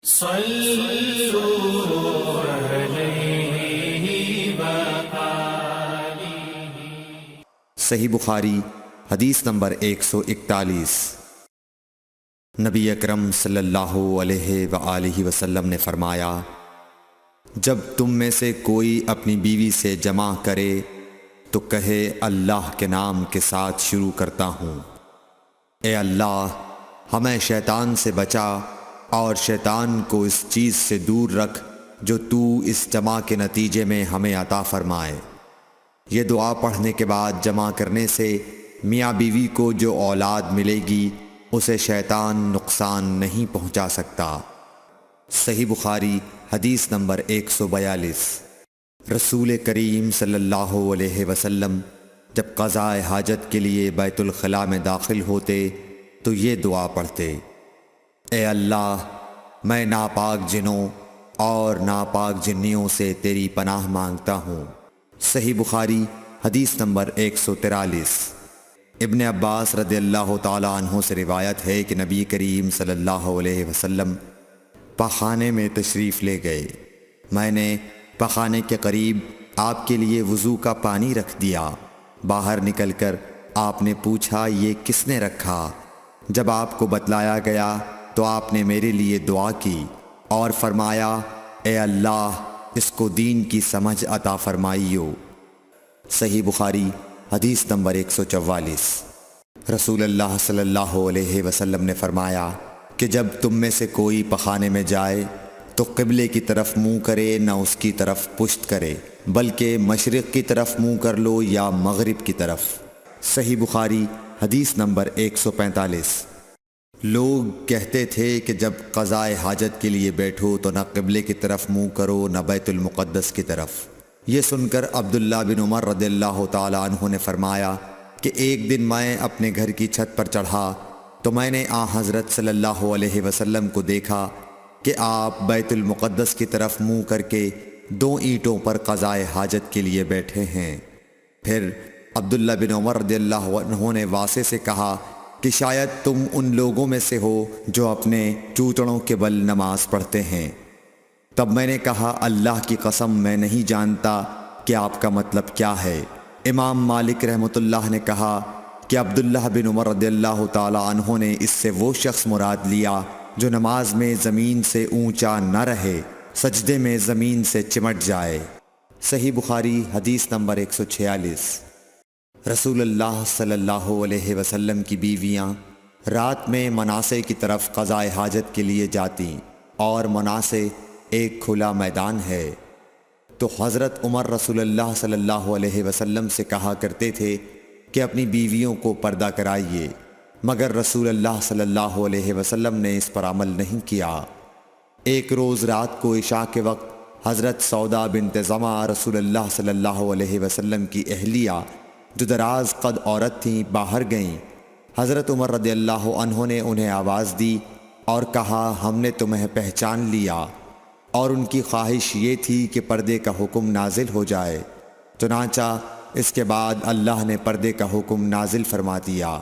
صلوا علیہ وآلہ۔ صحیح بخاری حدیث نمبر 141۔ نبی اکرم صلی اللہ علیہ وآلہ وسلم نے فرمایا، جب تم میں سے کوئی اپنی بیوی سے جمع کرے تو کہے اللہ کے نام کے ساتھ شروع کرتا ہوں، اے اللہ ہمیں شیطان سے بچا اور شیطان کو اس چیز سے دور رکھ جو تو اس جمع کے نتیجے میں ہمیں عطا فرمائے۔ یہ دعا پڑھنے کے بعد جمع کرنے سے میاں بیوی کو جو اولاد ملے گی اسے شیطان نقصان نہیں پہنچا سکتا۔ صحیح بخاری حدیث نمبر 142۔ رسول کریم صلی اللہ علیہ وسلم جب قضاء حاجت کے لیے بیت الخلاء میں داخل ہوتے تو یہ دعا پڑھتے، اے اللہ میں ناپاک جنوں اور ناپاک جنیوں سے تیری پناہ مانگتا ہوں۔ صحیح بخاری حدیث نمبر 143۔ ابن عباس رضی اللہ تعالی عنہ سے روایت ہے کہ نبی کریم صلی اللہ علیہ وسلم پخانے میں تشریف لے گئے۔ میں نے پخانے کے قریب آپ کے لیے وضو کا پانی رکھ دیا۔ باہر نکل کر آپ نے پوچھا یہ کس نے رکھا؟ جب آپ کو بتلایا گیا تو آپ نے میرے لیے دعا کی اور فرمایا، اے اللہ اس کو دین کی سمجھ عطا فرمائیو۔ صحیح بخاری حدیث نمبر 144۔ رسول اللہ صلی اللہ علیہ وسلم نے فرمایا کہ جب تم میں سے کوئی پخانے میں جائے تو قبلے کی طرف منہ کرے نہ اس کی طرف پشت کرے، بلکہ مشرق کی طرف منہ کر لو یا مغرب کی طرف۔ صحیح بخاری حدیث نمبر 145۔ لوگ کہتے تھے کہ جب قضاء حاجت کے لیے بیٹھو تو نہ قبلے کی طرف منہ کرو نہ بیت المقدس کی طرف۔ یہ سن کر عبداللہ بن عمر رضی اللہ تعالی عنہ نے فرمایا کہ ایک دن میں اپنے گھر کی چھت پر چڑھا تو میں نے حضرت صلی اللہ علیہ وسلم کو دیکھا کہ آپ بیت المقدس کی طرف منہ کر کے 2 اینٹوں پر قضاء حاجت کے لیے بیٹھے ہیں۔ پھر عبداللہ بن عمر رضی اللہ عنہ نے واسع سے کہا کہ شاید تم ان لوگوں میں سے ہو جو اپنے چوتڑوں کے بل نماز پڑھتے ہیں۔ تب میں نے کہا اللہ کی قسم میں نہیں جانتا کہ آپ کا مطلب کیا ہے۔ امام مالک رحمۃ اللہ نے کہا کہ عبداللہ بن عمر رضی اللہ تعالی عنہ نے اس سے وہ شخص مراد لیا جو نماز میں زمین سے اونچا نہ رہے، سجدے میں زمین سے چمٹ جائے۔ صحیح بخاری حدیث نمبر 146۔ رسول اللہ صلی اللہ علیہ وسلم کی بیویاں رات میں مناصے کی طرف قضاء حاجت کے لیے جاتیں، اور مناصے ایک کھلا میدان ہے، تو حضرت عمر رسول اللہ صلی اللہ علیہ وسلم سے کہا کرتے تھے کہ اپنی بیویوں کو پردہ کرائیے، مگر رسول اللہ صلی اللہ علیہ وسلم نے اس پر عمل نہیں کیا۔ ایک روز رات کو عشاء کے وقت حضرت سودا بنت زمعہ رسول اللہ صلی اللہ علیہ وسلم کی اہلیہ جو دراز قد عورت تھیں باہر گئیں۔ حضرت عمر رضی اللہ عنہ نے انہیں آواز دی اور کہا ہم نے تمہیں پہچان لیا، اور ان کی خواہش یہ تھی کہ پردے کا حکم نازل ہو جائے، چنانچہ اس کے بعد اللہ نے پردے کا حکم نازل فرما دیا۔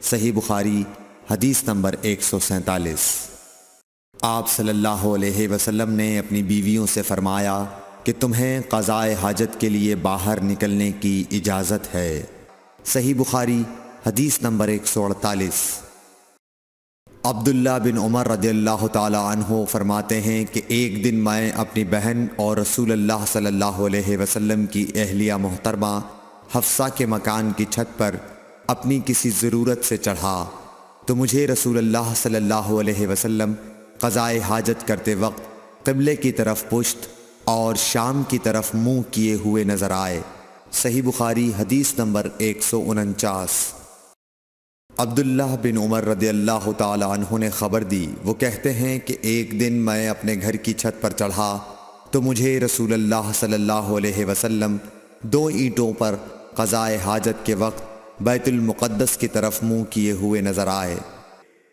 صحیح بخاری حدیث نمبر 147۔ آپ صلی اللہ علیہ وسلم نے اپنی بیویوں سے فرمایا کہ تمہیں قضاء حاجت کے لیے باہر نکلنے کی اجازت ہے۔ صحیح بخاری حدیث نمبر 148۔ عبداللہ بن عمر رضی اللہ تعالی عنہ فرماتے ہیں کہ ایک دن میں اپنی بہن اور رسول اللہ صلی اللہ علیہ وسلم کی اہلیہ محترمہ حفصہ کے مکان کی چھت پر اپنی کسی ضرورت سے چڑھا تو مجھے رسول اللہ صلی اللہ علیہ وسلم قضاء حاجت کرتے وقت قبلے کی طرف پشت اور شام کی طرف منہ کیے ہوئے نظر آئے۔ صحیح بخاری حدیث نمبر 149۔ عبداللہ بن عمر رضی اللہ تعالی عنہ نے خبر دی، وہ کہتے ہیں کہ ایک دن میں اپنے گھر کی چھت پر چڑھا تو مجھے رسول اللہ صلی اللہ علیہ وسلم 2 اینٹوں پر قضاء حاجت کے وقت بیت المقدس کی طرف منہ کیے ہوئے نظر آئے۔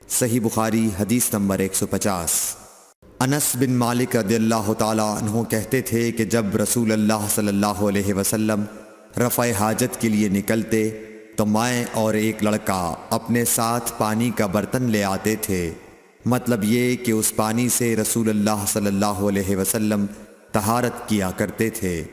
صحیح بخاری حدیث نمبر 150۔ انس بن مالک رضی اللہ تعالی عنہ کہتے تھے کہ جب رسول اللہ صلی اللہ علیہ وسلم رفع حاجت کے لیے نکلتے تو میں اور ایک لڑکا اپنے ساتھ پانی کا برتن لے آتے تھے۔ مطلب یہ کہ اس پانی سے رسول اللہ صلی اللہ علیہ وسلم طہارت کیا کرتے تھے۔